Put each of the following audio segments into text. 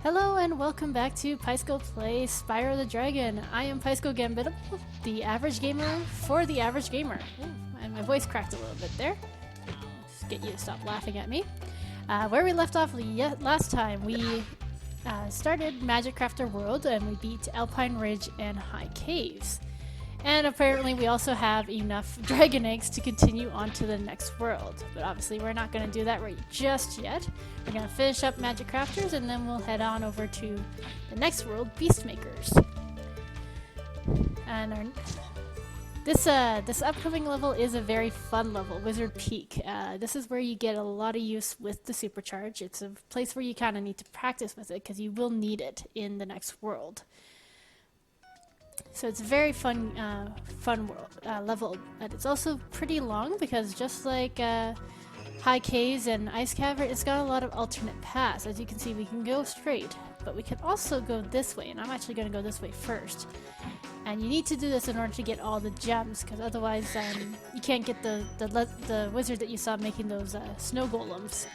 Hello and welcome back to Pyscho Plays Spyro the Dragon. I am pyschogambitable, the average gamer for the average gamer. Ooh, and my voice cracked a little bit there. Just get you to stop laughing at me. Where we left off last time, we started Magic Crafter World and we beat Alpine Ridge and High Caves. And apparently we also have enough dragon eggs to continue on to the next world. But obviously we're not going to do that right just yet. We're going to finish up Magic Crafters and then we'll head on over to the next world, Beastmakers. And this upcoming level is a very fun level, Wizard Peak. This is where you get a lot of use with the supercharge. It's a place where you kind of need to practice with it because you will need it in the next world. So it's a very fun level, but it's also pretty long because just like High Caves and Ice Cavern, it's got a lot of alternate paths. As you can see, we can go straight, but we can also go this way, and I'm actually going to go this way first. And you need to do this in order to get all the gems, because otherwise you can't get the wizard that you saw making those snow golems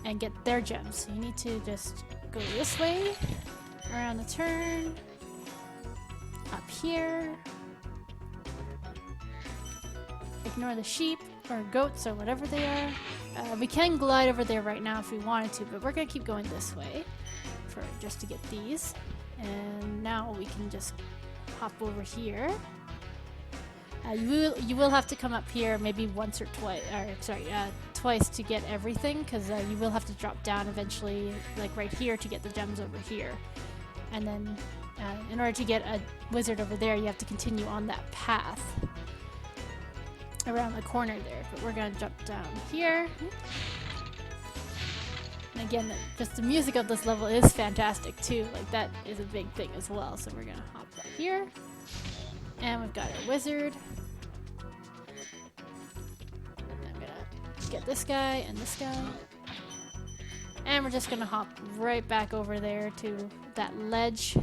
and get their gems. So you need to just go this way, around the turn, up here, ignore the sheep or goats or whatever they are. We can glide over there right now if we wanted to, but we're gonna keep going this way just to get these. And now we can just hop over here. You will have to come up here maybe once or twice, twice to get everything, because you will have to drop down eventually, like right here, to get the gems over here. And then in order to get a wizard over there, you have to continue on that path around the corner there. But we're going to jump down here. And again, just the music of this level is fantastic too. Like, that is a big thing as well. So we're going to hop right here. And we've got our wizard. I'm going to get this guy and this guy. And we're just going to hop right back over there to that ledge.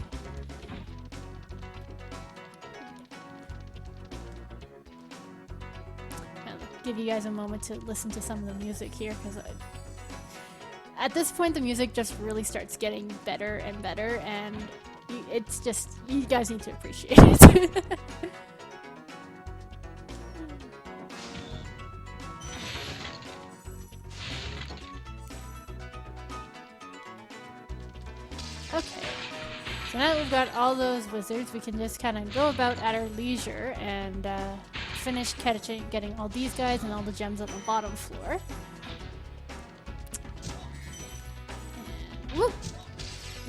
Give you guys a moment to listen to some of the music here, because at this point the music just really starts getting better and better, and it's just, you guys need to appreciate it. Okay, so now that we've got all those wizards, we can just kind of go about at our leisure and finish getting all these guys and all the gems on the bottom floor. And whoop!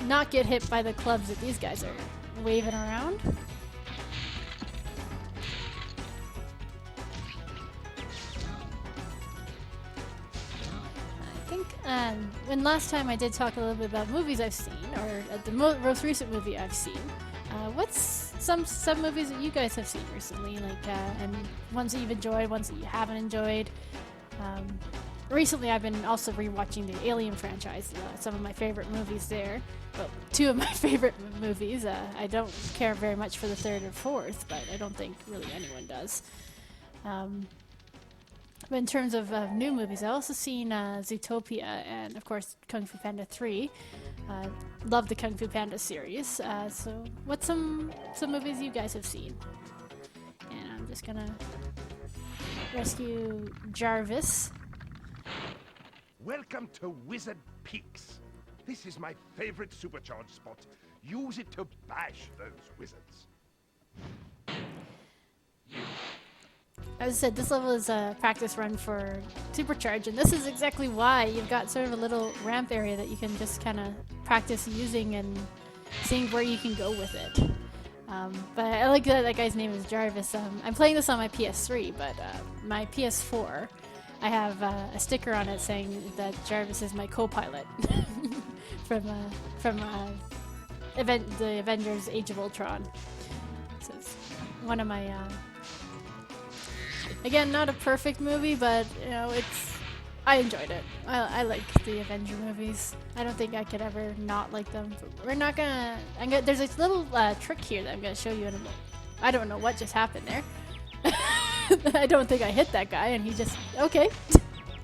Not get hit by the clubs that these guys are waving around. I think when last time I did talk a little bit about movies I've seen, or the most recent movie I've seen. What's some movies that you guys have seen recently, like and ones that you've enjoyed, ones that you haven't enjoyed? Recently, I've been also rewatching the Alien franchise. Some of my favorite movies there. Well, two of my favorite movies. I don't care very much for the third or fourth, but I don't think really anyone does. But in terms of new movies, I've also seen Zootopia and, of course, Kung Fu Panda 3. Love the Kung Fu Panda series. So what's some movies you guys have seen? And I'm just gonna rescue Jarvis. Welcome to Wizard Peaks. This is my favorite supercharge spot. Use it to bash those wizards. As I said, this level is a practice run for Supercharge, and this is exactly why you've got sort of a little ramp area that you can just kind of practice using and seeing where you can go with it. But I like that guy's name is Jarvis. I'm playing this on my PS3, but my PS4, I have a sticker on it saying that Jarvis is my co-pilot from the Avengers Age of Ultron. So it's one of my... Again, not a perfect movie, but you know, I enjoyed it. I like the Avenger movies. I don't think I could ever not like them. But we're not gonna. There's a little trick here that I'm gonna show you in a moment. I don't know what just happened there. I don't think I hit that guy, and he just okay.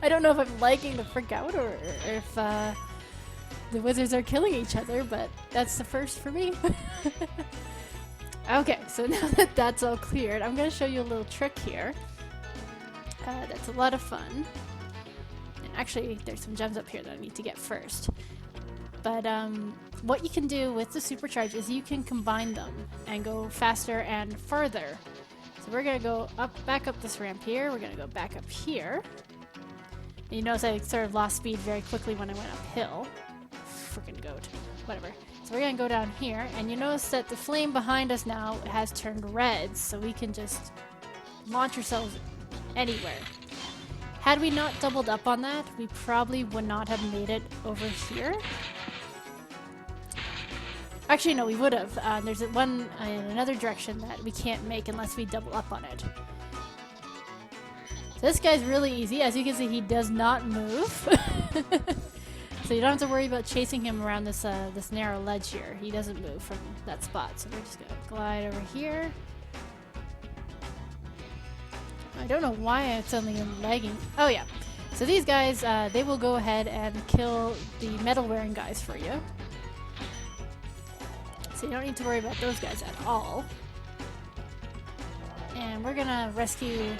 I don't know if I'm liking the freak out or if the wizards are killing each other, but that's the first for me. Okay, so now that that's all cleared, I'm going to show you a little trick here. That's a lot of fun. And actually, there's some gems up here that I need to get first. But what you can do with the supercharge is you can combine them and go faster and further. So we're going to go back up this ramp here. We're going to go back up here. And you notice I sort of lost speed very quickly when I went uphill. Freaking goat. Whatever. So we're going to go down here, and you notice that the flame behind us now has turned red, so we can just launch ourselves anywhere. Had we not doubled up on that, we probably would not have made it over here. Actually, no, we would have. There's one in another direction that we can't make unless we double up on it. So this guy's really easy. As you can see, he does not move. So you don't have to worry about chasing him around this this narrow ledge here. He doesn't move from that spot. So we're just going to glide over here. I don't know why it's suddenly lagging. Oh yeah. So these guys, they will go ahead and kill the metal-wearing guys for you. So you don't need to worry about those guys at all. And we're going to rescue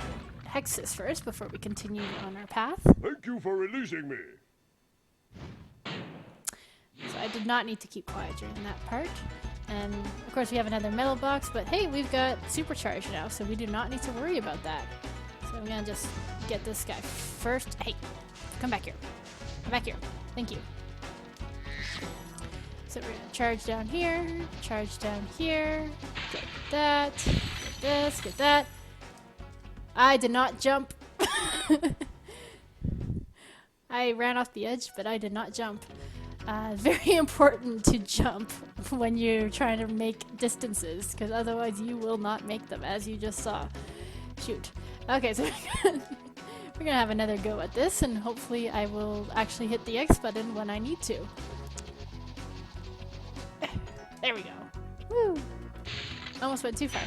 Hexus first before we continue on our path. Thank you for releasing me. So I did not need to keep quiet during that part. And of course we have another metal box, but hey, we've got supercharge now, so we do not need to worry about that. So I'm gonna just get this guy first. Hey, come back here. Come back here. Thank you. So we're gonna charge down here, get that, get this, get that. I did not jump. I ran off the edge, but I did not jump. Very important to jump when you're trying to make distances, because otherwise you will not make them, as you just saw. Shoot. Okay, so we're gonna have another go at this, and hopefully I will actually hit the X button when I need to. There we go. Woo! Almost went too far.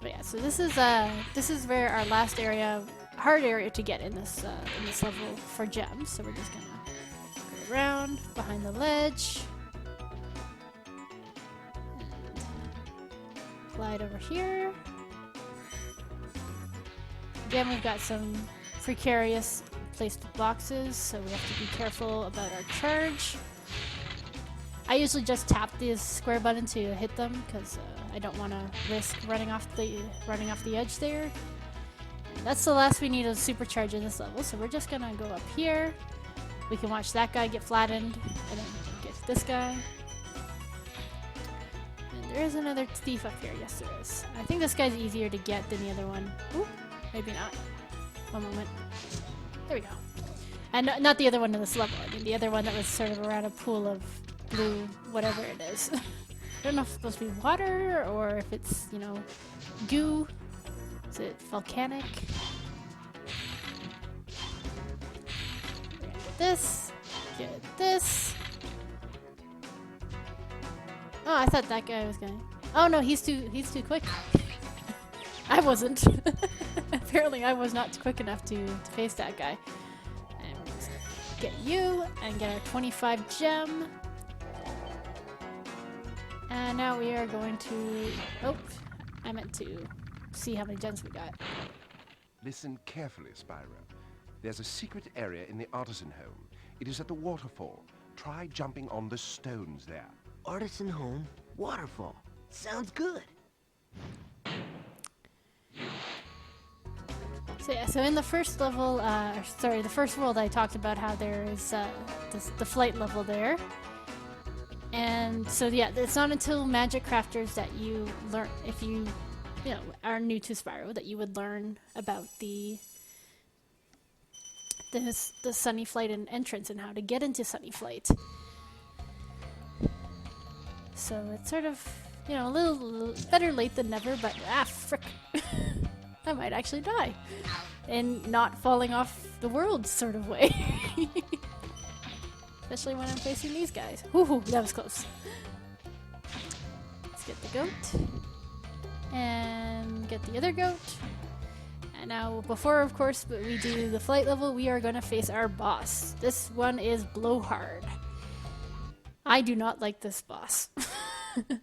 But yeah, so this is where our last area, hard area to get in this level for gems. So we're just gonna go around behind the ledge, and glide over here. Again, we've got some precarious placed boxes, so we have to be careful about our charge. I usually just tap the square button to hit them because I don't want to risk running off the edge there. And that's the last we need of supercharge in this level, so we're just gonna go up here. We can watch that guy get flattened, and then get this guy. And there is another thief up here. Yes, there is. I think this guy's easier to get than the other one. Ooh, maybe not. One moment. There we go. And not the other one in this level. I mean the other one that was sort of around a pool of blue, whatever it is. I don't know if it's supposed to be water or if it's, you know, goo. Is it volcanic? We're gonna get this. Get this. Oh, I thought that guy was going. Oh no, he's too quick. I wasn't. Apparently, I was not quick enough to face that guy. And we're just gonna get you and get our 25 gem. And now we are going to... Oh, I meant to see how many gems we got. Listen carefully, Spyro. There's a secret area in the artisan home. It is at the waterfall. Try jumping on the stones there. Artisan home, waterfall. Sounds good. So yeah, so in the first level, the first world, I talked about how there is the flight level there. And so yeah, it's not until Magic Crafters that you learn, if you are new to Spyro, that you would learn about the Sunny Flight and entrance and how to get into Sunny Flight. So it's sort of, a little better late than never, but frick. I might actually die. In not falling off the world sort of way. Especially when I'm facing these guys. Woohoo, that was close. Let's get the goat. And get the other goat. And now, before, of course, we do the flight level, we are going to face our boss. This one is Blowhard. I do not like this boss.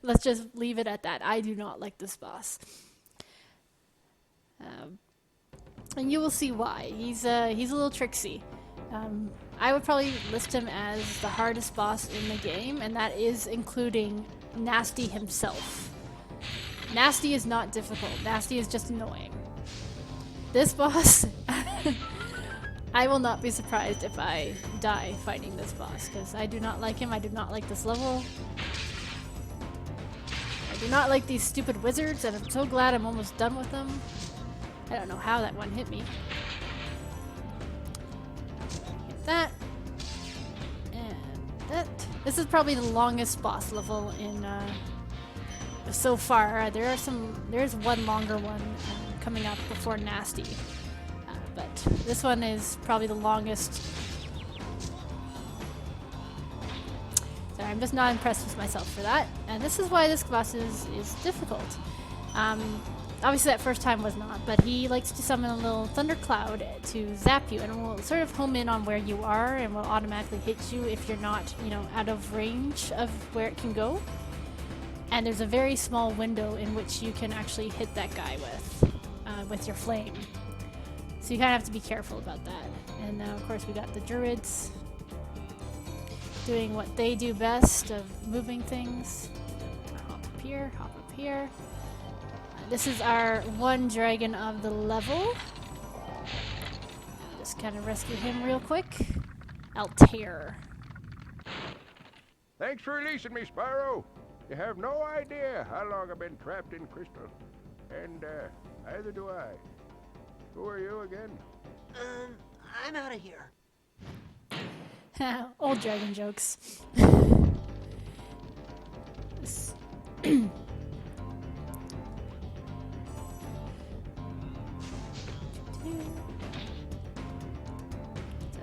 Let's just leave it at that. I do not like this boss. And you will see why. He's a little tricksy. I would probably list him as the hardest boss in the game, and that is including Nasty himself. Nasty is not difficult. Nasty is just annoying. This boss, I will not be surprised if I die fighting this boss, because I do not like him. I do not like this level. I do not like these stupid wizards, and I'm so glad I'm almost done with them. I don't know how that one hit me. Hit that. And that. This is probably the longest boss level in so far. There's one longer one coming up before Nasty. But this one is probably the longest. Sorry, I'm just not impressed with myself for that. And this is why this boss is difficult. Obviously that first time was not, but he likes to summon a little thundercloud to zap you, and it will sort of home in on where you are and will automatically hit you if you're not, you know, out of range of where it can go. And there's a very small window in which you can actually hit that guy with your flame. So you kind of have to be careful about that. And now, of course, we got the druids doing what they do best of moving things. Hop up here, hop up here. This is our one dragon of the level. Just kind of rescue him real quick. Altair. Thanks for releasing me, Spyro. You have no idea how long I've been trapped in crystal. And, neither do I. Who are you again? I'm out of here. Old dragon jokes.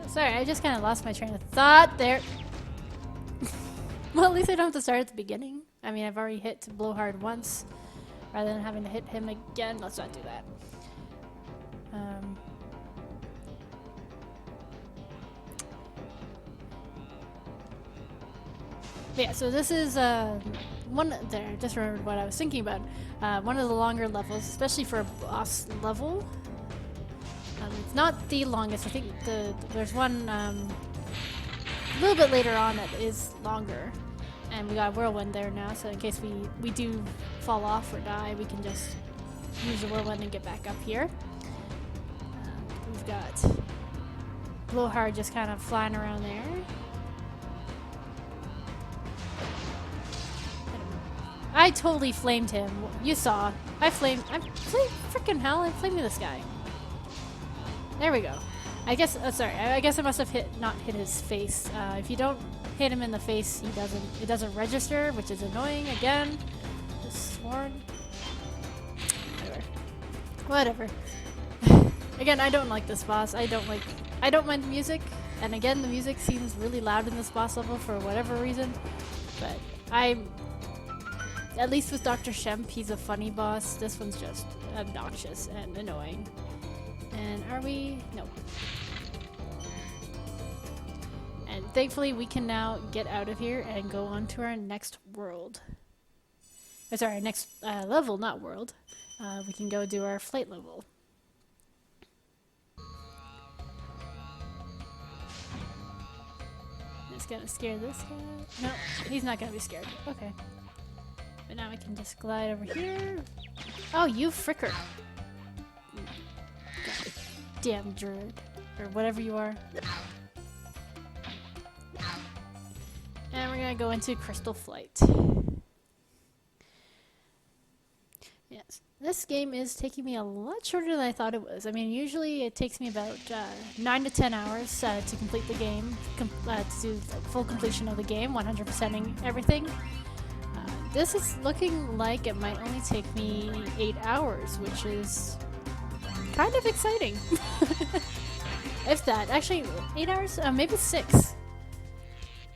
Sorry, I just kind of lost my train of thought there. Well, at least I don't have to start at the beginning. I mean, I've already hit Blowhard once, rather than having to hit him again. Let's not do that. Yeah, so this is one there. I just remembered what I was thinking about. One of the longer levels, especially for a boss level. It's not the longest. I think there's one a little bit later on that is longer, and we got a whirlwind there now. So in case we do fall off or die, we can just use the whirlwind and get back up here. We've got Blowhard just kind of flying around there. I totally flamed him. You saw. Freaking hell! I flamed this guy. There we go. I guess. Sorry. I guess I must have not hit his face. If you don't hit him in the face, it doesn't register, which is annoying. Again, just sworn. Whatever. Again, I don't like this boss. I don't mind the music, and again, the music seems really loud in this boss level for whatever reason. But at least with Dr. Shemp, he's a funny boss. This one's just obnoxious and annoying. And are we? No. And thankfully, we can now get out of here and go on to our next world. Sorry, our next level, not world. We can go do our flight level. Just gonna scare this guy. No, he's not gonna be scared. Okay. But now we can just glide over here. Oh, you fricker. God damn druid. Or whatever you are. And we're gonna go into Crystal Flight. Yes. This game is taking me a lot shorter than I thought it was. I mean, usually it takes me about 9 to 10 hours to complete the game, to do full completion of the game, 100%ing everything. This is looking like it might only take me 8 hours, which is kind of exciting. If that. Actually, 8 hours? Maybe 6.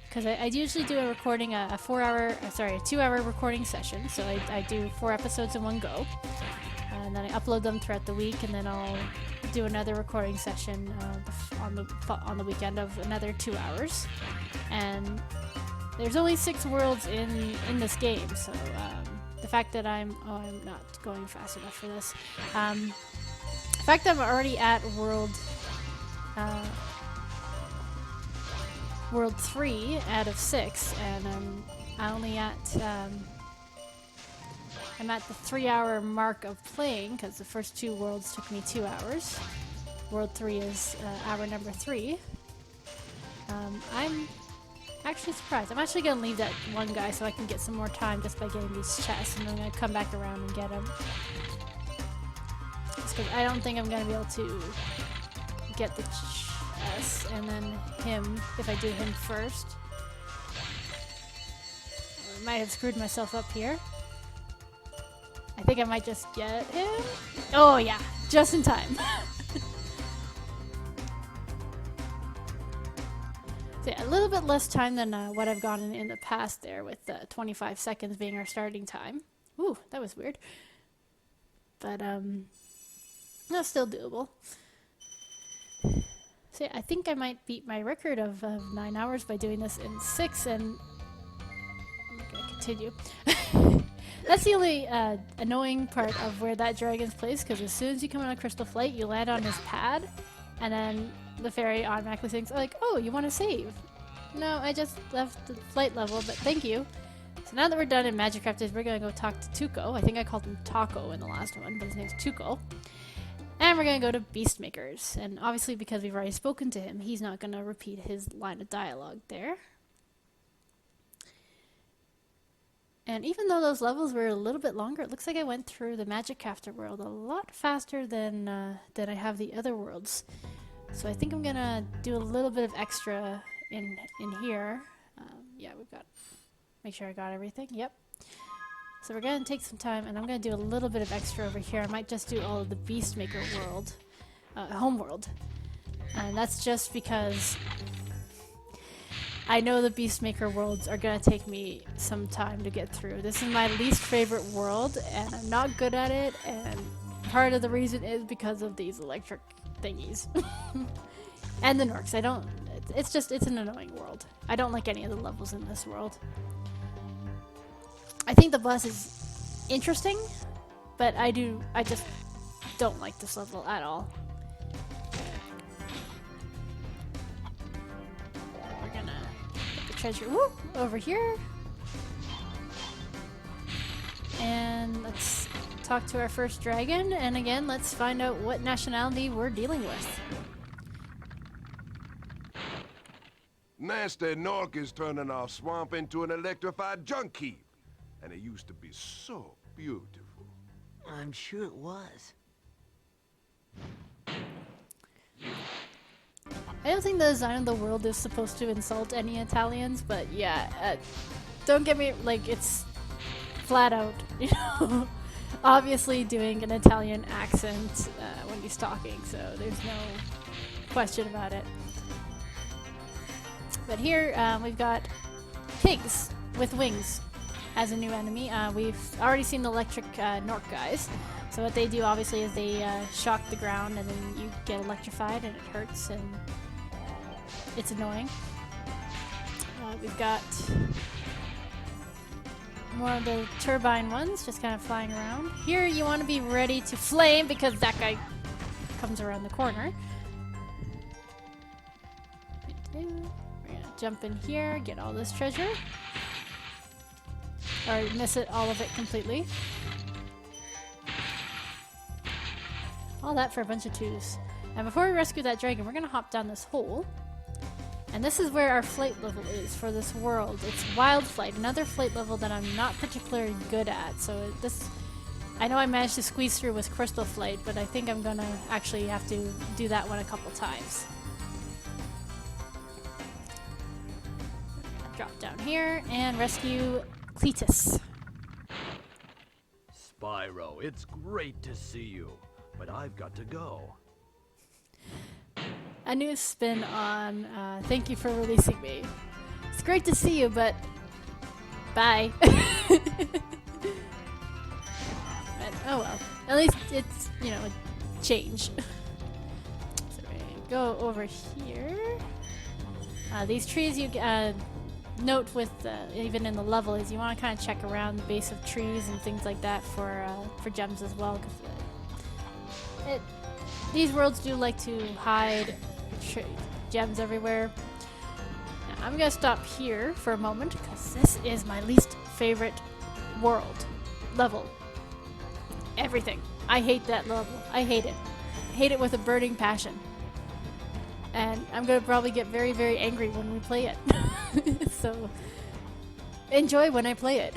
Because I usually do a recording, a 2-hour recording session, so I do 4 episodes in one go. and then I upload them throughout the week, and then I'll do another recording session on the weekend of another 2 hours. And there's only 6 worlds in this game, so the fact that I'm not going fast enough for this. The fact that I'm already at world 3 out of 6, and I'm at the 3-hour mark of playing, because the first 2 worlds took me 2 hours. World 3 is hour number 3. I'm actually surprised. I'm actually gonna leave that one guy so I can get some more time just by getting these chests, and I'm gonna come back around and get him. Just because I don't think I'm gonna be able to get the chest and then him if I do him first. I might have screwed myself up here. I think I might just get him. Oh yeah, just in time. So yeah, a little bit less time than what I've gotten in the past there, with 25 seconds being our starting time. Ooh, that was weird. But that's still doable. So yeah, I think I might beat my record of 9 hours by doing this in 6, and I'm gonna continue. That's the only annoying part of where that dragon's placed, because as soon as you come on a crystal flight, you land on his pad, and then the fairy automatically thinks, like, oh, you want to save? No, I just left the flight level, but thank you. So now that we're done in Magic Crafters, we're going to go talk to Tuco. I think I called him Taco in the last one, but his name's Tuco. And we're going to go to Beastmakers. And obviously, because we've already spoken to him, he's not going to repeat his line of dialogue there. And even though those levels were a little bit longer, it looks like I went through the Magic Crafter world a lot faster than I have the other worlds. So I think I'm gonna do a little bit of extra in here. Yeah, we've got. Make sure I got everything. Yep. So we're gonna take some time, and I'm gonna do a little bit of extra over here. I might just do all of the Beastmaker world, homeworld, and that's just because I know the Beastmaker worlds are gonna take me some time to get through. This is my least favorite world, and I'm not good at it, and part of the reason is because of these electric thingies. And the Norks. It's an annoying world. I don't like any of the levels in this world. I think the boss is interesting, but I just don't like this level at all. Treasure over here, and let's talk to our first dragon, and again let's find out what nationality we're dealing with. Nasty Nork is turning our swamp into an electrified junk heap, and it used to be so beautiful. I'm sure it was. I don't think the design of the world is supposed to insult any Italians, but yeah, don't get me, like, it's flat out, you know, obviously doing an Italian accent when he's talking, so there's no question about it. But here we've got pigs with wings as a new enemy. We've already seen the electric Nork guys. So what they do obviously is they shock the ground, and then you get electrified and it hurts and it's annoying. We've got more of the turbine ones just kind of flying around. Here you want to be ready to flame because that guy comes around the corner. We're gonna jump in here, get all this treasure. Or miss it, all of it completely. All that for a bunch of 2s. And before we rescue that dragon, we're gonna hop down this hole. And this is where our flight level is for this world. It's Wild Flight, another flight level that I'm not particularly good at. So this, I know I managed to squeeze through with Crystal Flight, but I think I'm gonna actually have to do that one a couple times. Drop down here and rescue Cletus. Spyro, it's great to see you, but I've got to go. A new spin on thank you for releasing me. It's great to see you, but bye. But, oh well. At least it's, you know, a change. So we go over here. These trees you note with even in the level is you want to kind of check around the base of trees and things like that for gems as well. Cause these worlds do like to hide gems everywhere. Now, I'm gonna stop here for a moment because this is my least favorite level. Everything. I hate that level. I hate it. I hate it with a burning passion. And I'm gonna probably get very, very angry when we play it. So enjoy when I play it.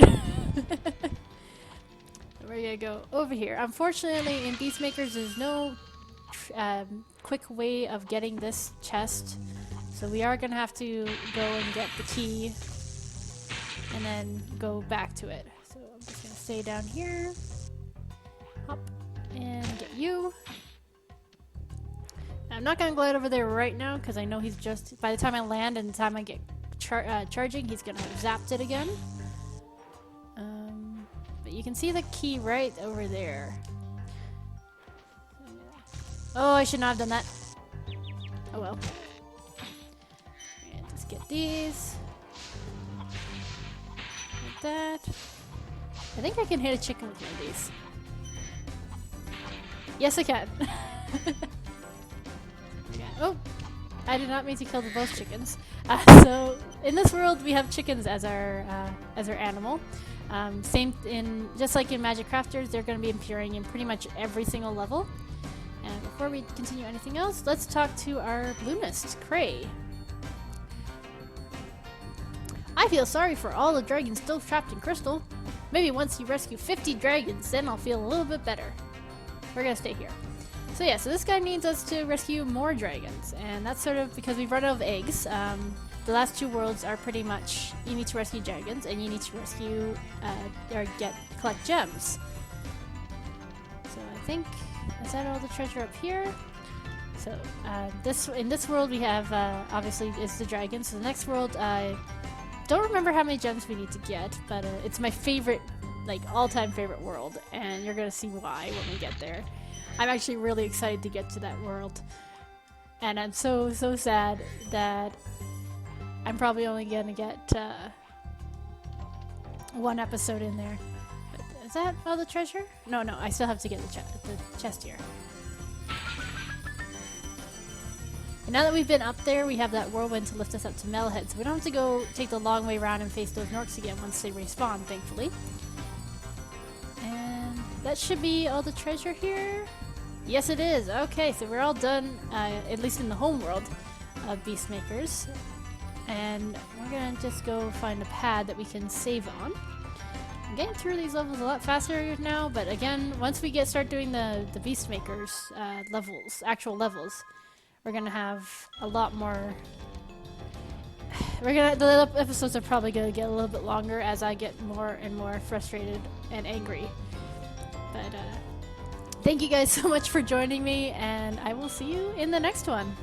We're gonna go over here. Unfortunately, in Beastmakers, there's no quick way of getting this chest, so we are gonna have to go and get the key and then go back to it. So I'm just gonna stay down here, hop, and get you. I'm not gonna glide over there right now because I know he's just, by the time I land and the time I get charging, he's gonna have zapped it again. But you can see the key right over there. Oh, I should not have done that. Oh well. And just get these. Like that. I think I can hit a chicken with one of these. Yes, I can. Oh, I did not mean to kill both chickens. So in this world, we have chickens as our animal. Just like in Magic Crafters, they're going to be appearing in pretty much every single level. And before we continue anything else, let's talk to our balloonist, Cray. I feel sorry for all the dragons still trapped in Crystal. Maybe once you rescue 50 dragons, then I'll feel a little bit better. We're gonna stay here. So yeah, so this guy needs us to rescue more dragons, and that's sort of because we've run out of eggs. The last two worlds are pretty much you need to rescue dragons and you need to rescue or collect gems. So I think, is that all the treasure up here? So in this world we have obviously it's the dragons. So the next world I don't remember how many gems we need to get, but it's my favorite, like all-time favorite world, and you're gonna see why when we get there. I'm actually really excited to get to that world, and I'm so sad that I'm probably only gonna get one episode in there. But is that all the treasure? No, I still have to get the chest here. And now that we've been up there, we have that whirlwind to lift us up to Metalhead, so we don't have to go take the long way around and face those Norks again once they respawn, thankfully. And that should be all the treasure here. Yes, it is. Okay, so we're all done, at least in the home world of Beastmakers. And we're gonna just go find a pad that we can save on. I'm getting through these levels a lot faster now, but again, once we start doing the Beastmakers actual levels, we're gonna have a lot more. The episodes are probably gonna get a little bit longer as I get more and more frustrated and angry. But thank you guys so much for joining me, and I will see you in the next one.